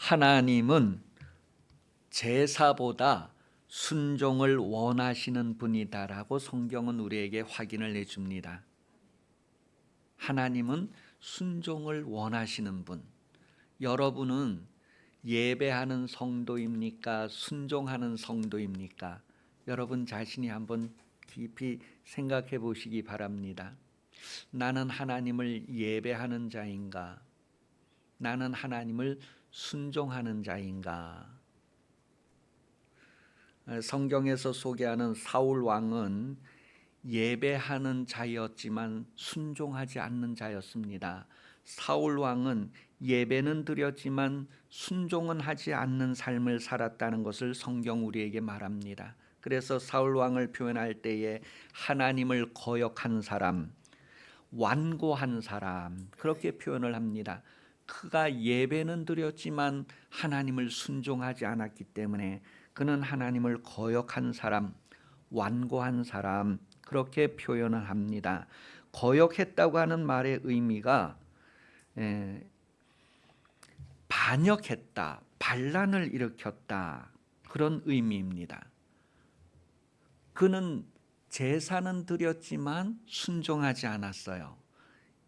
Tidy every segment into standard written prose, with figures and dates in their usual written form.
하나님은 제사보다 순종을 원하시는 분이다라고 성경은 우리에게 확인을 해줍니다. 하나님은 순종을 원하시는 분. 여러분은 예배하는 성도입니까? 순종하는 성도입니까? 여러분 자신이 한번 깊이 생각해 보시기 바랍니다. 나는 하나님을 예배하는 자인가? 나는 하나님을 순종하는 자인가? 성경에서 소개하는 사울 왕은 예배하는 자였지만 순종하지 않는 자였습니다. 사울 왕은 예배는 드렸지만 순종은 하지 않는 삶을 살았다는 것을 성경 우리에게 말합니다. 그래서 사울 왕을 표현할 때에 하나님을 거역한 사람, 완고한 사람 그렇게 표현을 합니다. 그가 예배는 드렸지만 하나님을 순종하지 않았기 때문에 그는 하나님을 거역한 사람, 완고한 사람 그렇게 표현을 합니다. 거역했다고 하는 말의 의미가 반역했다, 반란을 일으켰다 그런 의미입니다. 그는 제사는 드렸지만 순종하지 않았어요.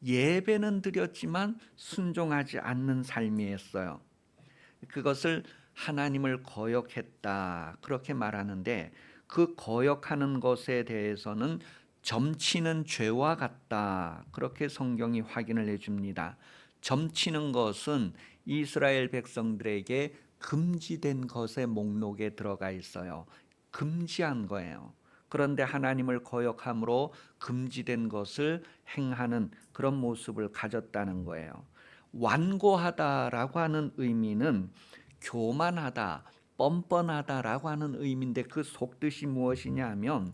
예배는 드렸지만 순종하지 않는 삶이었어요. 그것을 하나님을 거역했다 그렇게 말하는데 그 거역하는 것에 대해서는 점치는 죄와 같다 그렇게 성경이 확인을 해줍니다. 점치는 것은 이스라엘 백성들에게 금지된 것의 목록에 들어가 있어요. 금지한 거예요. 그런데 하나님을 거역함으로 금지된 것을 행하는 그런 모습을 가졌다는 거예요. 완고하다라고 하는 의미는 교만하다, 뻔뻔하다라고 하는 의미인데 그 속뜻이 무엇이냐 하면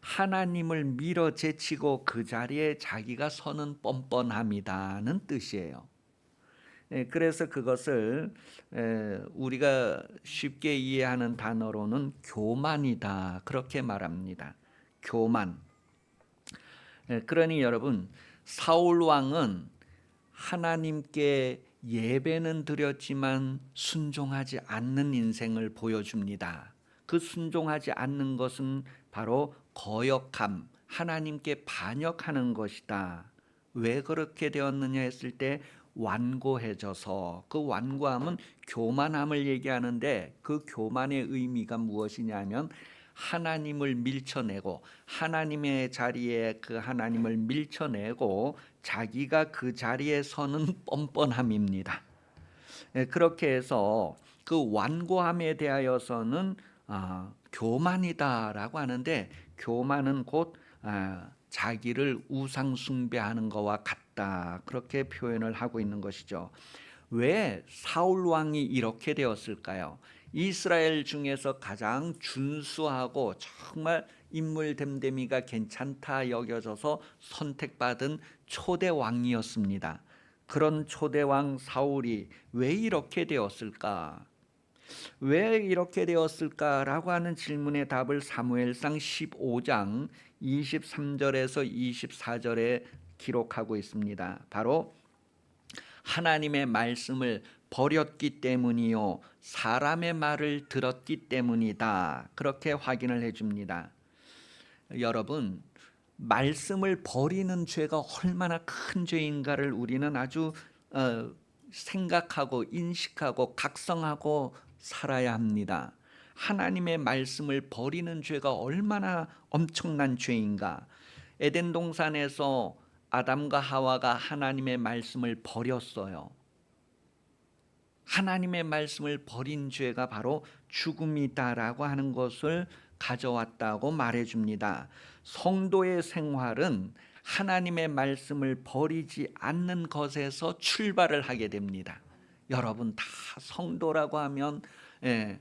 하나님을 밀어제치고 그 자리에 자기가 서는 뻔뻔함이다는 뜻이에요. 그래서 그것을 우리가 쉽게 이해하는 단어로는 교만이다 그렇게 말합니다. 교만. 그러니 여러분 사울 왕은 하나님께 예배는 드렸지만 순종하지 않는 인생을 보여줍니다. 그 순종하지 않는 것은 바로 거역함, 하나님께 반역하는 것이다. 왜 그렇게 되었느냐 했을 때 완고해져서 그 완고함은 교만함을 얘기하는데 그 교만의 의미가 무엇이냐면 하나님을 밀쳐내고 하나님의 자리에 그 하나님을 밀쳐내고 자기가 그 자리에 서는 뻔뻔함입니다. 그렇게 해서 그 완고함에 대하여서는 교만이다라고 하는데 교만은 곧 자기를 우상 숭배하는 것과 같다 그렇게 표현을 하고 있는 것이죠. 왜 사울 왕이 이렇게 되었을까요? 이스라엘 중에서 가장 준수하고 정말 인물 됨됨이가 괜찮다 여겨져서 선택받은 초대 왕이었습니다. 그런 초대 왕 사울이 왜 이렇게 되었을까? 왜 이렇게 되었을까라고 하는 질문의 답을 사무엘상 15장 23절에서 24절에 기록하고 있습니다. 바로 하나님의 말씀을 버렸기 때문이요 사람의 말을 들었기 때문이다 그렇게 확인을 해줍니다. 여러분 말씀을 버리는 죄가 얼마나 큰 죄인가를 우리는 아주 생각하고 인식하고 각성하고 살아야 합니다. 하나님의 말씀을 버리는 죄가 얼마나 엄청난 죄인가. 에덴 동산에서 아담과 하와가 하나님의 말씀을 버렸어요. 하나님의 말씀을 버린 죄가 바로 죽음이다라고 하는 것을 가져왔다고 말해줍니다. 성도의 생활은 하나님의 말씀을 버리지 않는 것에서 출발을 하게 됩니다. 여러분 다 성도라고 하면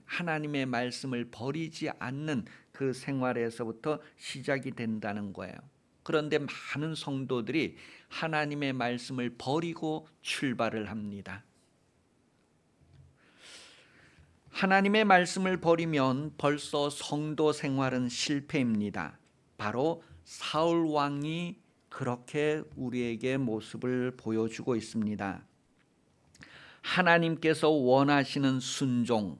하나님의 말씀을 버리지 않는 그 생활에서부터 시작이 된다는 거예요. 그런데 많은 성도들이 하나님의 말씀을 버리고 출발을 합니다. 하나님의 말씀을 버리면 벌써 성도 생활은 실패입니다. 바로 사울 왕이 그렇게 우리에게 모습을 보여주고 있습니다. 하나님께서 원하시는 순종,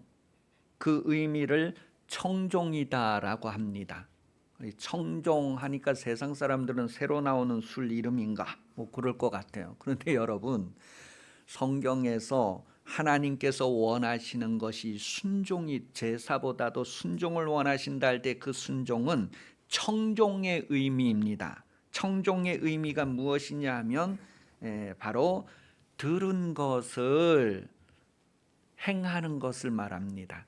그 의미를 청종이다라고 합니다. 청종하니까 세상 사람들은 새로 나오는 술 이름인가 뭐 그럴 것 같아요. 그런데 여러분, 성경에서 하나님께서 원하시는 것이 순종이, 제사보다도 순종을 원하신다 할 때 그 순종은 청종의 의미입니다. 청종의 의미가 무엇이냐 하면 바로 들은 것을 행하는 것을 말합니다.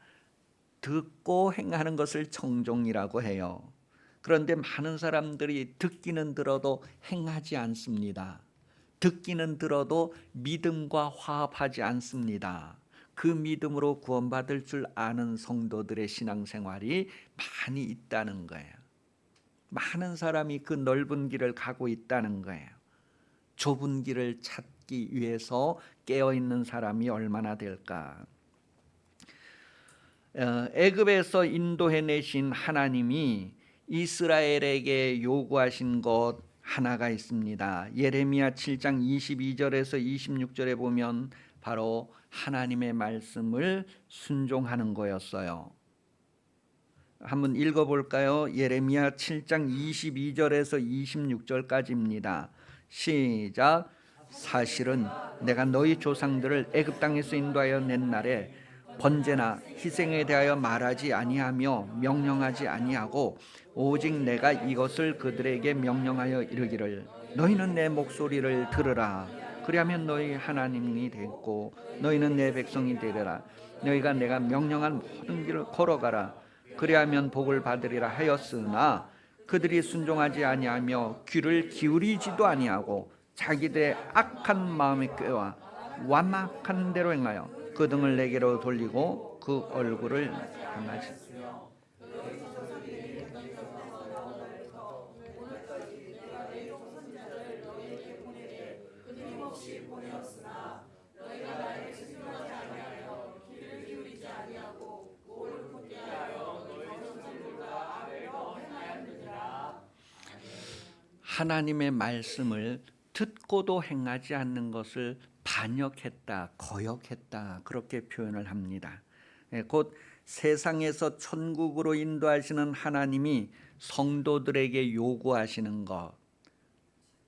듣고 행하는 것을 청종이라고 해요. 그런데 많은 사람들이 듣기는 들어도 행하지 않습니다. 듣기는 들어도 믿음과 화합하지 않습니다. 그 믿음으로 구원받을 줄 아는 성도들의 신앙생활이 많이 있다는 거예요. 많은 사람이 그 넓은 길을 가고 있다는 거예요. 좁은 길을 찾기 위해서 깨어있는 사람이 얼마나 될까? 애굽에서 인도해내신 하나님이 이스라엘에게 요구하신 것 하나가 있습니다. 예레미야 7장 22절에서 26절에 보면 바로 하나님의 말씀을 순종하는 거였어요. 한번 읽어볼까요? 예레미야 7장 22절에서 26절까지입니다. 시작. 사실은 내가 너희 조상들을 애굽 땅에서 인도하여 낸 날에 번제나 희생에 대하여 말하지 아니하며 명령하지 아니하고 오직 내가 이것을 그들에게 명령하여 이르기를 너희는 내 목소리를 들으라. 그리하면 너희 하나님이 되고 너희는 내 백성이 되리라. 너희가 내가 명령한 모든 길을 걸어가라. 그리하면 복을 받으리라 하였으나 그들이 순종하지 아니하며 귀를 기울이지도 아니하고 자기들의 악한 마음에 꾀와 완악한 대로 행하여 그 등을 내게로 돌리고 그 얼굴을 향하지. 하나님의 말씀을 듣고도 행하지 않는 것을 반역했다, 거역했다 그렇게 표현을 합니다. 곧 세상에서 천국으로 인도하시는 하나님이 성도들에게 요구하시는 것,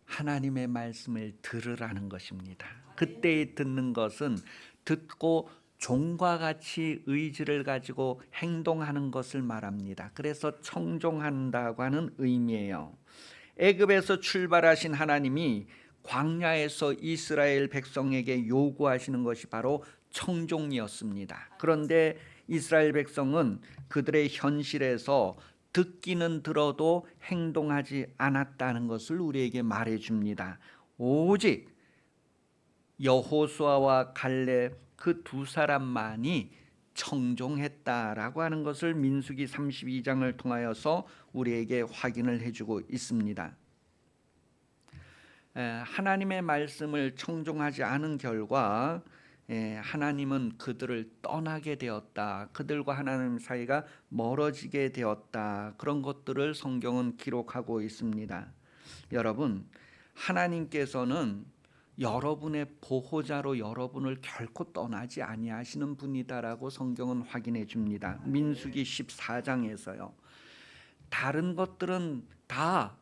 하나님의 말씀을 들으라는 것입니다. 그때 듣는 것은 듣고 종과 같이 의지를 가지고 행동하는 것을 말합니다. 그래서 청종한다고 하는 의미예요. 애굽에서 출발하신 하나님이 광야에서 이스라엘 백성에게 요구하시는 것이 바로 청종이었습니다. 그런데 이스라엘 백성은 그들의 현실에서 듣기는 들어도 행동하지 않았다는 것을 우리에게 말해줍니다. 오직 여호수아와 갈렙 그 두 사람만이 청종했다라고 하는 것을 민수기 32장을 통하여서 우리에게 확인을 해주고 있습니다. 하나님의 말씀을 청종하지 않은 결과 하나님은 그들을 떠나게 되었다. 그들과 하나님 사이가 멀어지게 되었다. 그런 것들을 성경은 기록하고 있습니다. 여러분, 하나님께서는 여러분의 보호자로 여러분을 결코 떠나지 아니하시는 분이다라고 성경은 확인해 줍니다. 민수기 14장에서요. 다른 것들은 다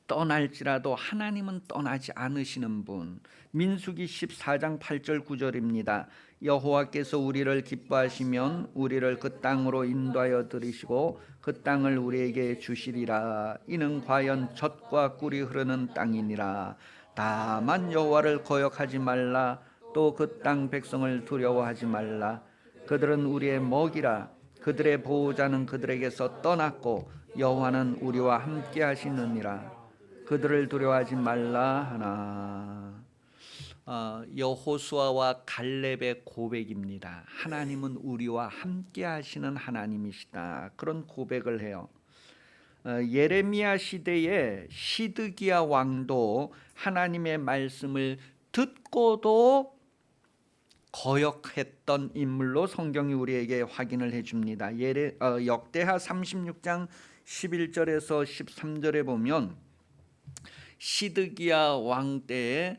떠날지라도 하나님은 떠나지 않으시는 분. 민수기 14장 8절 9절입니다. 여호와께서 우리를 기뻐하시면 우리를 그 땅으로 인도하여 들이시고 그 땅을 우리에게 주시리라. 이는 과연 젖과 꿀이 흐르는 땅이니라. 다만 여호와를 거역하지 말라. 또 그 땅 백성을 두려워하지 말라. 그들은 우리의 먹이라. 그들의 보호자는 그들에게서 떠났고 여호와는 우리와 함께 하시느니라. 그들을 두려워하지 말라 하나. 여호수아와 갈렙의 고백입니다. 하나님은 우리와 함께 하시는 하나님이시다. 그런 고백을 해요. 예레미야 시대에 시드기야 왕도 하나님의 말씀을 듣고도 거역했던 인물로 성경이 우리에게 확인을 해줍니다. 역대하 36장 11절에서 13절에 보면 시드기야 왕 때에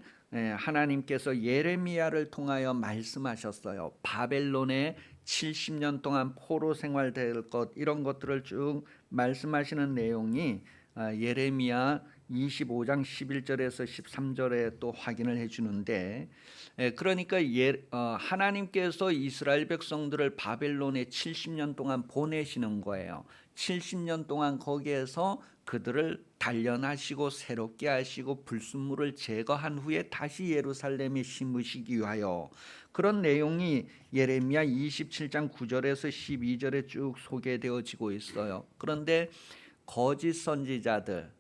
하나님께서 예레미야를 통하여 말씀하셨어요. 바벨론에 70년 동안 포로 생활될 것, 이런 것들을 쭉 말씀하시는 내용이 예레미야 25장 11절에서 13절에 또 확인을 해주는데, 그러니까 하나님께서 이스라엘 백성들을 바벨론에 70년 동안 보내시는 거예요. 70년 동안 거기에서 그들을 단련하시고 새롭게 하시고 불순물을 제거한 후에 다시 예루살렘에 심으시기 위하여, 그런 내용이 예레미야 27장 9절에서 12절에 쭉 소개되어지고 있어요. 그런데 거짓 선지자들,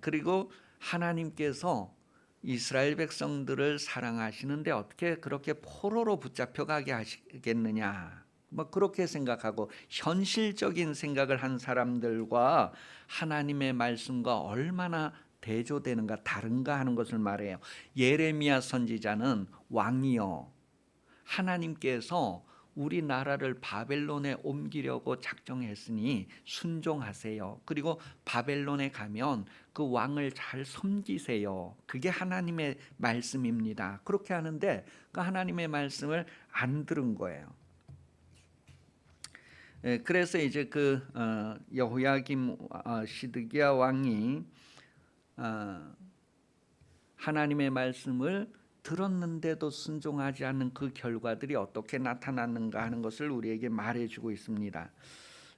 그리고 하나님께서 이스라엘 백성들을 사랑하시는데 어떻게 그렇게 포로로 붙잡혀 가게 하시겠느냐, 뭐 그렇게 생각하고 현실적인 생각을 한 사람들과 하나님의 말씀과 얼마나 대조되는가, 다른가 하는 것을 말해요. 예레미야 선지자는 왕이요, 하나님께서 우리나라를 바벨론에 옮기려고 작정했으니 순종하세요. 그리고 바벨론에 가면 그 왕을 잘 섬기세요. 그게 하나님의 말씀입니다. 그렇게 하는데 그 하나님의 말씀을 안 들은 거예요. 그래서 이제 그 여호야김 시드기야 왕이 하나님의 말씀을 들었는데도 순종하지 않는 그 결과들이 어떻게 나타났는가 하는 것을 우리에게 말해주고 있습니다.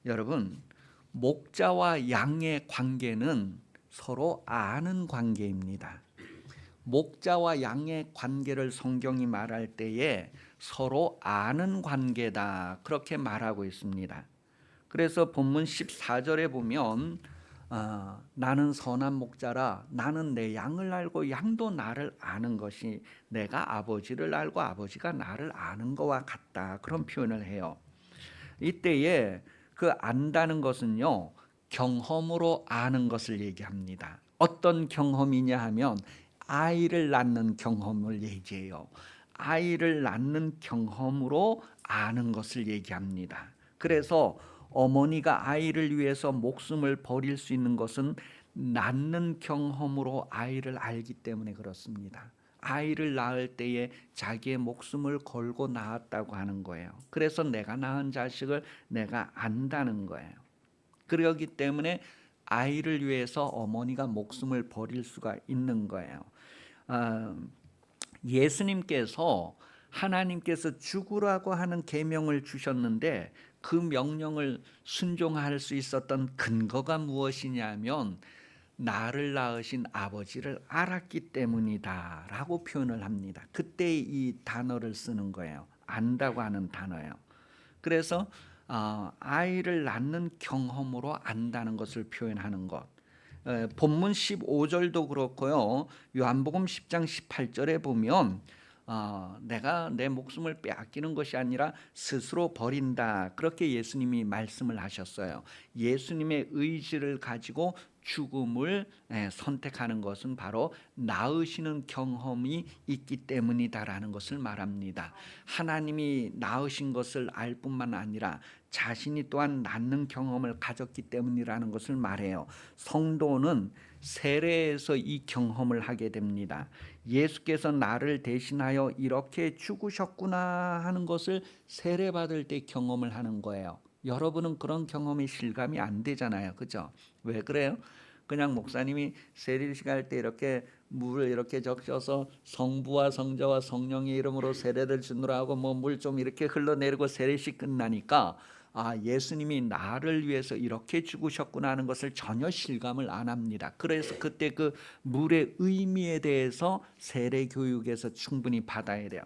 여러분, 목자와 양의 관계는 서로 아는 관계입니다. 목자와 양의 관계를 성경이 말할 때에 서로 아는 관계다, 그렇게 말하고 있습니다. 그래서 본문 14절에 보면 나는 선한 목자라, 나는 내 양을 알고 양도 나를 아는 것이 내가 아버지를 알고 아버지가 나를 아는 것과 같다, 그런 표현을 해요. 이때에 그 안다는 것은요, 경험으로 아는 것을 얘기합니다. 어떤 경험이냐 하면 아이를 낳는 경험을 얘기해요. 아이를 낳는 경험으로 아는 것을 얘기합니다. 그래서 어머니가 아이를 위해서 목숨을 버릴 수 있는 것은 낳는 경험으로 아이를 알기 때문에 그렇습니다. 아이를 낳을 때에 자기의 목숨을 걸고 낳았다고 하는 거예요. 그래서 내가 낳은 자식을 내가 안다는 거예요. 그러기 때문에 아이를 위해서 어머니가 목숨을 버릴 수가 있는 거예요. 예수님께서 하나님께서 죽으라고 하는 계명을 주셨는데 그 명령을 순종할 수 있었던 근거가 무엇이냐면 나를 낳으신 아버지를 알았기 때문이다 라고 표현을 합니다. 그때 이 단어를 쓰는 거예요. 안다고 하는 단어예요. 그래서 아이를 낳는 경험으로 안다는 것을 표현하는 것. 본문 15절도 그렇고요. 요한복음 10장 18절에 보면 내가 내 목숨을 빼앗기는 것이 아니라 스스로 버린다, 그렇게 예수님이 말씀을 하셨어요. 예수님의 의지를 가지고 죽음을 선택하는 것은 바로 낳으시는 경험이 있기 때문이다라는 것을 말합니다. 하나님이 낳으신 것을 알 뿐만 아니라 자신이 또한 낳는 경험을 가졌기 때문이라는 것을 말해요. 성도는 세례에서 이 경험을 하게 됩니다. 예수께서 나를 대신하여 이렇게 죽으셨구나 하는 것을 세례받을 때 경험을 하는 거예요. 여러분은 그런 경험이 실감이 안 되잖아요. 그죠? 왜 그래요? 그냥 목사님이 세례식 할 때 이렇게 물을 이렇게 적셔서 성부와 성자와 성령의 이름으로 세례를 주노라 하고 뭐 물 좀 이렇게 흘러내리고 세례식 끝나니까 예수님이 나를 위해서 이렇게 죽으셨구나 하는 것을 전혀 실감을 안 합니다. 그래서 그때 그 물의 의미에 대해서 세례 교육에서 충분히 받아야 돼요.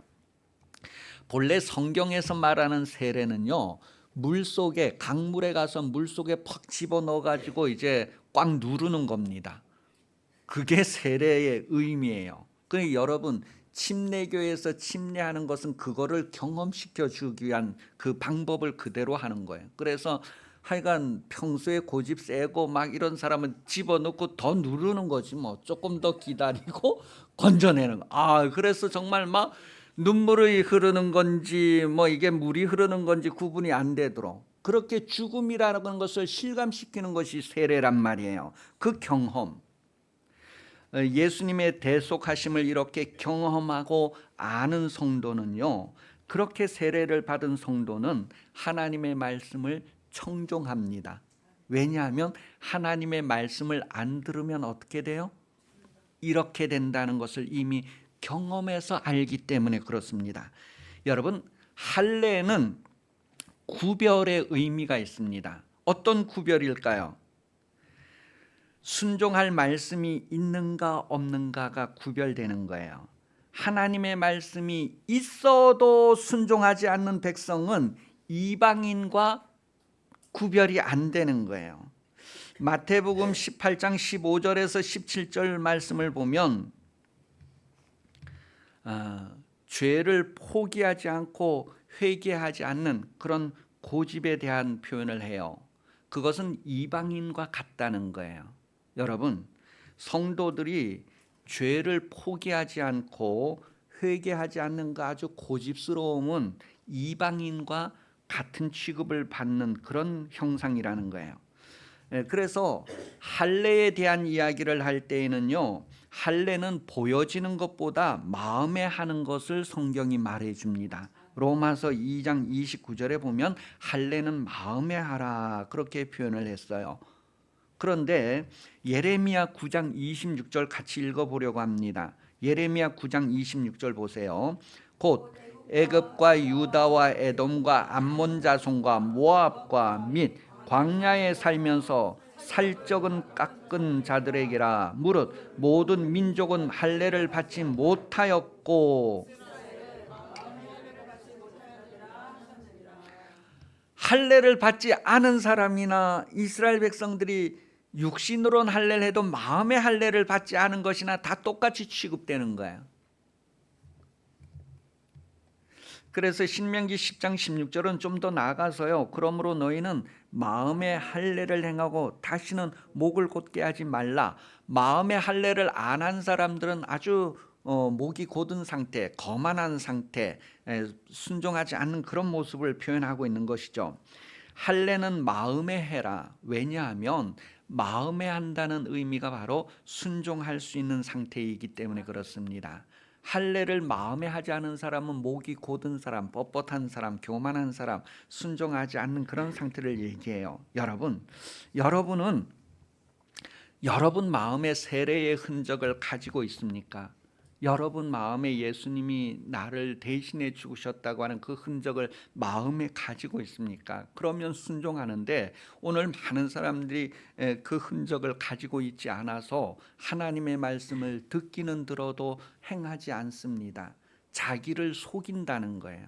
본래 성경에서 말하는 세례는요, 물 속에, 강물에 가서 물 속에 팍 집어넣어 가지고 이제 꽉 누르는 겁니다. 그게 세례의 의미예요. 그러니까 여러분, 침례교에서 침례하는 것은 그거를 경험시켜 주기 위한 그 방법을 그대로 하는 거예요. 그래서 하여간 평소에 고집 세고 막 이런 사람은 집어넣고 더 누르는 거지, 뭐 조금 더 기다리고 건져내는 거. 그래서 정말 막 눈물이 흐르는 건지 뭐 이게 물이 흐르는 건지 구분이 안 되도록 그렇게 죽음이라는 것을 실감시키는 것이 세례란 말이에요. 그 경험. 예수님의 대속하심을 이렇게 경험하고 아는 성도는요, 그렇게 세례를 받은 성도는 하나님의 말씀을 청종합니다. 왜냐하면 하나님의 말씀을 안 들으면 어떻게 돼요? 이렇게 된다는 것을 이미 경험해서 알기 때문에 그렇습니다. 여러분, 할례는 구별의 의미가 있습니다. 어떤 구별일까요? 순종할 말씀이 있는가 없는가가 구별되는 거예요. 하나님의 말씀이 있어도 순종하지 않는 백성은 이방인과 구별이 안 되는 거예요. 마태복음 18장 15절에서 17절 말씀을 보면 죄를 포기하지 않고 회개하지 않는 그런 고집에 대한 표현을 해요. 그것은 이방인과 같다는 거예요. 여러분, 성도들이 죄를 포기하지 않고 회개하지 않는 그 아주 고집스러움은 이방인과 같은 취급을 받는 그런 형상이라는 거예요. 그래서 할례에 대한 이야기를 할 때에는요, 할례는 보여지는 것보다 마음에 하는 것을 성경이 말해줍니다. 로마서 2장 29절에 보면 할례는 마음에 하라 그렇게 표현을 했어요. 그런데 예레미야 9장 26절 같이 읽어보려고 합니다. 예레미야 9장 26절 보세요. 곧 애굽과 유다와 에돔과 암몬 자손과 모압과 및 광야에 살면서 살적은 깎은 자들에게라. 무릇 모든 민족은 할례를 받지 못하였고, 할례를 받지 않은 사람이나 이스라엘 백성들이 육신으로는 할례를 해도 마음의 할례를 받지 않은 것이나 다 똑같이 취급되는 거예요. 그래서 신명기 10장 16절은 좀 더 나아가서요, 그러므로 너희는 마음의 할례를 행하고 다시는 목을 곧게 하지 말라. 마음의 할례를 안 한 사람들은 아주 목이 곧은 상태, 거만한 상태, 순종하지 않는 그런 모습을 표현하고 있는 것이죠. 할례는 마음에 해라. 왜냐하면 마음에 한다는 의미가 바로 순종할 수 있는 상태이기 때문에 그렇습니다. 할례를 마음에 하지 않은 사람은 목이 곧은 사람, 뻣뻣한 사람, 교만한 사람, 순종하지 않는 그런 상태를 얘기해요. 여러분은 여러분 마음에 세례의 흔적을 가지고 있습니까? 여러분 마음에 예수님이 나를 대신해 죽으셨다고 하는 그 흔적을 마음에 가지고 있습니까? 그러면 순종하는데, 오늘 많은 사람들이 그 흔적을 가지고 있지 않아서 하나님의 말씀을 듣기는 들어도 행하지 않습니다. 자기를 속인다는 거예요.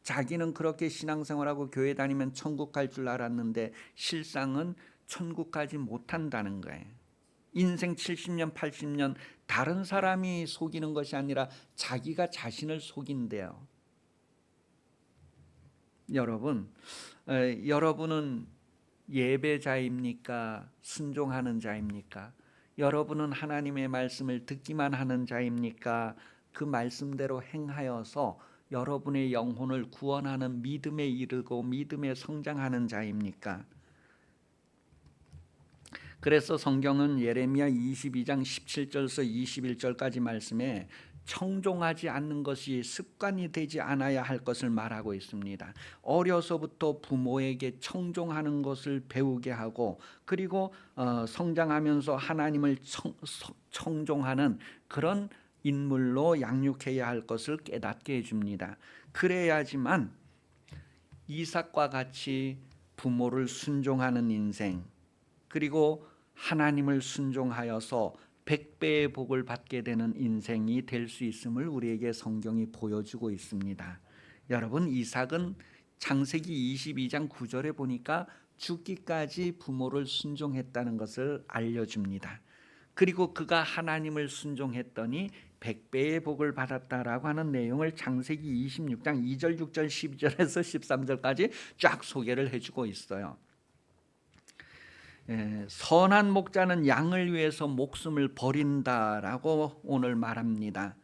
자기는 그렇게 신앙생활하고 교회 다니면 천국 갈 줄 알았는데 실상은 천국 가지 못한다는 거예요. 인생 70년 80년 다른 사람이 속이는 것이 아니라 자기가 자신을 속인대요. 여러분은 예배자입니까? 순종하는 자입니까? 여러분은 하나님의 말씀을 듣기만 하는 자입니까? 그 말씀대로 행하여서 여러분의 영혼을 구원하는 믿음에 이르고 믿음에 성장하는 자입니까? 그래서 성경은 예레미야 22장 17절에서 21절까지 말씀에 청종하지 않는 것이 습관이 되지 않아야 할 것을 말하고 있습니다. 어려서부터 부모에게 청종하는 것을 배우게 하고, 그리고 성장하면서 하나님을 청종하는 그런 인물로 양육해야 할 것을 깨닫게 해줍니다. 그래야지만 이삭과 같이 부모를 순종하는 인생, 그리고 하나님을 순종하여서 100배의 복을 받게 되는 인생이 될 수 있음을 우리에게 성경이 보여주고 있습니다. 여러분, 이삭은 창세기 22장 9절에 보니까 죽기까지 부모를 순종했다는 것을 알려줍니다. 그리고 그가 하나님을 순종했더니 100배의 복을 받았다라고 하는 내용을 창세기 26장 2절, 6절, 12절에서 13절까지 쫙 소개를 해주고 있어요. 선한 목자는 양을 위해서 목숨을 버린다라고 오늘 말합니다.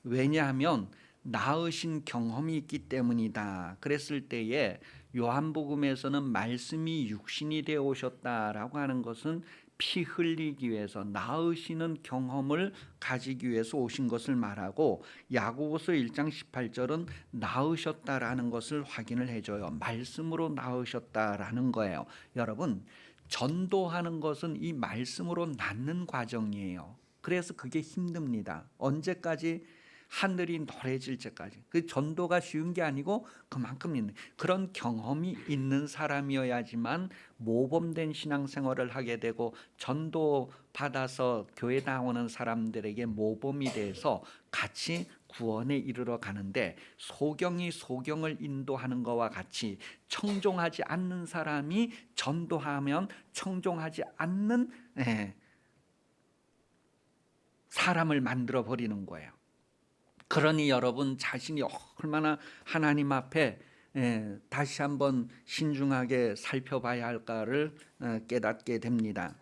왜냐하면 낳으신 경험이 있기 때문이다. 그랬을 때에 요한복음에서는 말씀이 육신이 되어 오셨다라고 하는 것은 피 흘리기 위해서 나으시는 경험을 가지기 위해서 오신 것을 말하고, 야고보서 1장 18절은 나으셨다라는 것을 확인을 해줘요. 말씀으로 나으셨다라는 거예요. 여러분, 전도하는 것은 이 말씀으로 낫는 과정이에요. 그래서 그게 힘듭니다. 언제까지? 하늘이 노래질 때까지. 그 전도가 쉬운 게 아니고 그만큼 있는 그런 경험이 있는 사람이어야지만 모범된 신앙생활을 하게 되고, 전도 받아서 교회 나오는 사람들에게 모범이 돼서 같이 구원에 이르러 가는데, 소경이 소경을 인도하는 것과 같이 청종하지 않는 사람이 전도하면 청종하지 않는 사람을 만들어 버리는 거예요. 그러니 여러분 자신이 얼마나 하나님 앞에 다시 한번 신중하게 살펴봐야 할까를 깨닫게 됩니다.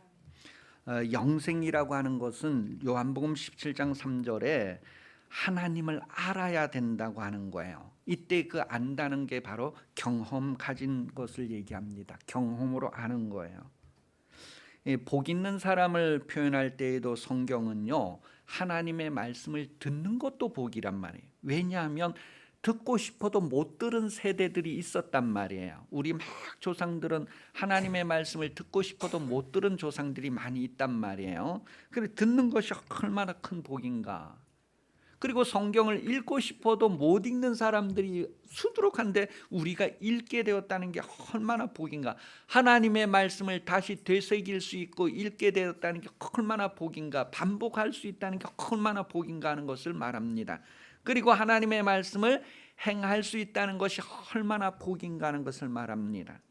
영생이라고 하는 것은 요한복음 17장 3절에 하나님을 알아야 된다고 하는 거예요. 이때 그 안다는 게 바로 경험 가진 것을 얘기합니다. 경험으로 아는 거예요. 복 있는 사람을 표현할 때에도 성경은요, 하나님의 말씀을 듣는 것도 복이란 말이에요. 왜냐하면 듣고 싶어도 못 들은 세대들이 있었단 말이에요. 우리 막 조상들은 하나님의 말씀을 듣고 싶어도 못 들은 조상들이 많이 있단 말이에요. 그래, 듣는 것이 얼마나 큰 복인가. 그리고 성경을 읽고 싶어도 못 읽는 사람들이 수두룩한데 우리가 읽게 되었다는 게 얼마나 복인가. 하나님의 말씀을 다시 되새길 수 있고 읽게 되었다는 게 얼마나 복인가. 반복할 수 있다는 게 얼마나 복인가 하는 것을 말합니다. 그리고 하나님의 말씀을 행할 수 있다는 것이 얼마나 복인가 하는 것을 말합니다.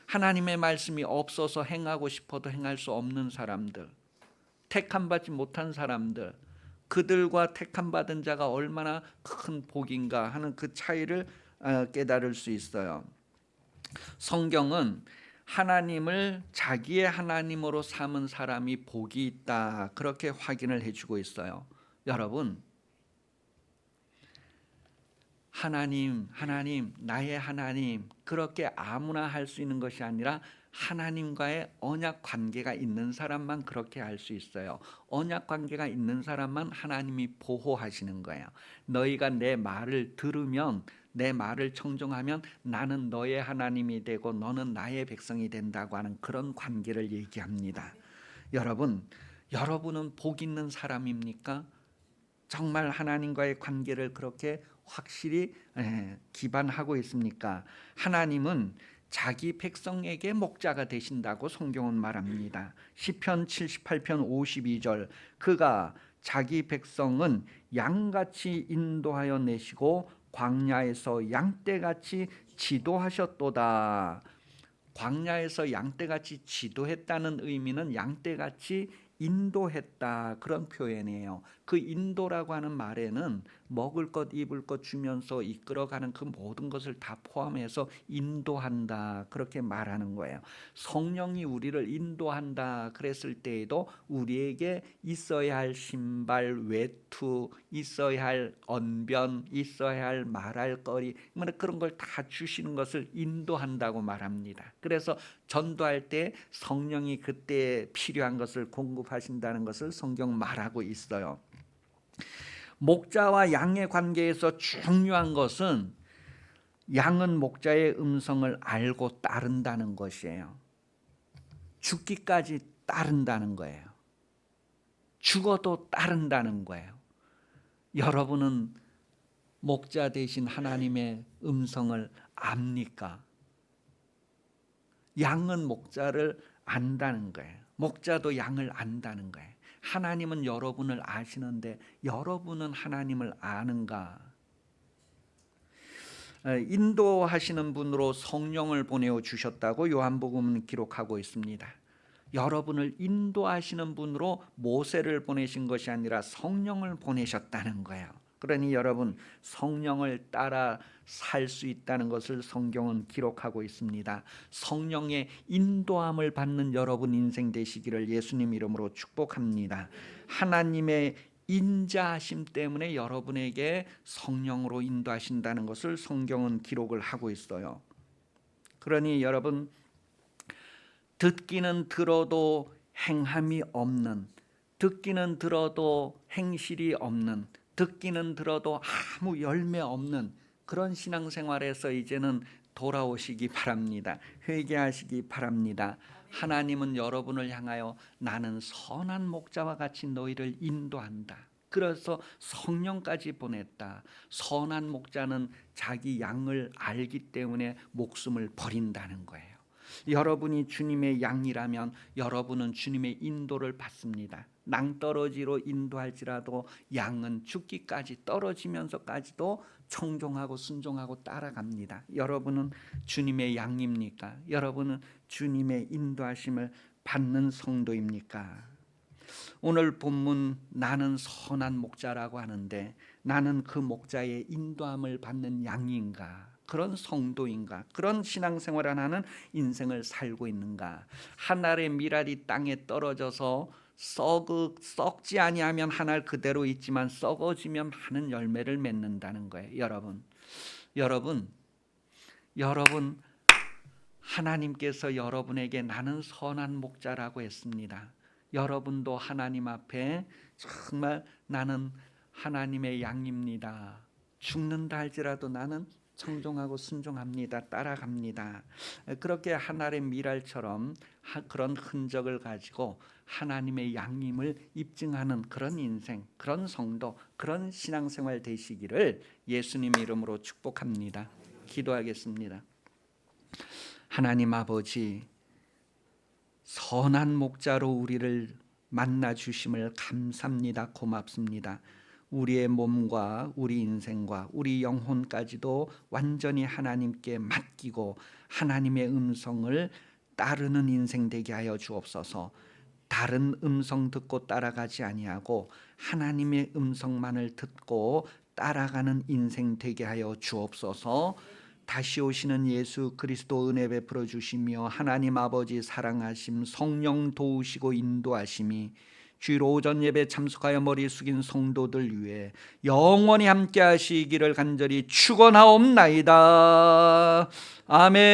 하나님의 말씀이 없어서 행하고 싶어도 행할 수 없는 사람들, 택함받지 못한 사람들, 그들과 택함받은 자가 얼마나 큰 복인가 하는 그 차이를 깨달을 수 있어요. 성경은 하나님을 자기의 하나님으로 삼은 사람이 복이 있다, 그렇게 확인을 해주고 있어요. 여러분, 하나님, 나의 하나님, 그렇게 아무나 할 수 있는 것이 아니라 하나님과의 언약 관계가 있는 사람만 그렇게 할 수 있어요. 언약 관계가 있는 사람만 하나님이 보호하시는 거예요. 너희가 내 말을 들으면, 내 말을 청종하면 나는 너의 하나님이 되고 너는 나의 백성이 된다고 하는 그런 관계를 얘기합니다. 여러분은 복 있는 사람입니까? 정말 하나님과의 관계를 그렇게 확실히 기반하고 있습니까? 하나님은 자기 백성에게 목자가 되신다고 성경은 말합니다. 시편 78편 52절, 그가 자기 백성은 양같이 인도하여 내시고 광야에서 양떼같이 지도하셨도다. 광야에서 양떼같이 지도했다는 의미는 양떼같이 인도했다, 그런 표현이에요. 그 인도라고 하는 말에는 먹을 것 입을 것 주면서 이끌어가는 그 모든 것을 다 포함해서 인도한다, 그렇게 말하는 거예요. 성령이 우리를 인도한다 그랬을 때에도 우리에게 있어야 할 신발, 외투, 있어야 할 언변, 있어야 할 말할 거리, 그런 걸 다 주시는 것을 인도한다고 말합니다. 그래서 전도할 때 성령이 그때 필요한 것을 공급하신다는 것을 성경 말하고 있어요. 목자와 양의 관계에서 중요한 것은 양은 목자의 음성을 알고 따른다는 것이에요. 죽기까지 따른다는 거예요. 죽어도 따른다는 거예요. 여러분은 목자 되신 하나님의 음성을 압니까? 양은 목자를 안다는 거예요. 목자도 양을 안다는 거예요. 하나님은 여러분을 아시는데 여러분은 하나님을 아는가? 인도하시는 분으로 성령을 보내어 주셨다고 요한복음은 기록하고 있습니다. 여러분을 인도하시는 분으로 모세를 보내신 것이 아니라 성령을 보내셨다는 거예요. 그러니 여러분, 성령을 따라 살 수 있다는 것을 성경은 기록하고 있습니다. 성령의 인도함을 받는 여러분 인생 되시기를 예수님 이름으로 축복합니다. 하나님의 인자하심 때문에 여러분에게 성령으로 인도하신다는 것을 성경은 기록을 하고 있어요. 그러니 여러분, 듣기는 들어도 행함이 없는, 듣기는 들어도 행실이 없는, 듣기는 들어도 아무 열매 없는 그런 신앙생활에서 이제는 돌아오시기 바랍니다. 회개하시기 바랍니다. 하나님은 여러분을 향하여 나는 선한 목자와 같이 너희를 인도한다. 그래서 성령까지 보냈다. 선한 목자는 자기 양을 알기 때문에 목숨을 버린다는 거예요. 여러분이 주님의 양이라면 여러분은 주님의 인도를 받습니다. 낭떠러지로 인도할지라도 양은 죽기까지 떨어지면서까지도 청종하고 순종하고 따라갑니다. 여러분은 주님의 양입니까? 여러분은 주님의 인도하심을 받는 성도입니까? 오늘 본문 나는 선한 목자라고 하는데 나는 그 목자의 인도함을 받는 양인가? 그런 성도인가? 그런 신앙생활을 하는 인생을 살고 있는가? 한 알의 밀알이 땅에 떨어져서 썩지 아니하면 한 알 그대로 있지만 썩어지면 많은 열매를 맺는다는 거예요. 여러분 하나님께서 여러분에게 나는 선한 목자라고 했습니다. 여러분도 하나님 앞에 정말 나는 하나님의 양입니다. 죽는다 할지라도 나는 청종하고 순종합니다. 따라갑니다. 그렇게 한 알의 밀알처럼 그런 흔적을 가지고 하나님의 양임을 입증하는 그런 인생, 그런 성도, 그런 신앙생활 되시기를 예수님 이름으로 축복합니다. 기도하겠습니다. 하나님 아버지, 선한 목자로 우리를 만나 주심을 감사합니다. 고맙습니다. 우리의 몸과 우리 인생과 우리 영혼까지도 완전히 하나님께 맡기고 하나님의 음성을 따르는 인생 되게 하여 주옵소서. 다른 음성 듣고 따라가지 아니하고 하나님의 음성만을 듣고 따라가는 인생 되게 하여 주옵소서. 다시 오시는 예수 그리스도 은혜 베풀어 주시며 하나님 아버지 사랑하심, 성령 도우시고 인도하심이 주일 오전 예배 참석하여 머리 숙인 성도들 위해 영원히 함께 하시기를 간절히 축원하옵나이다. 아멘.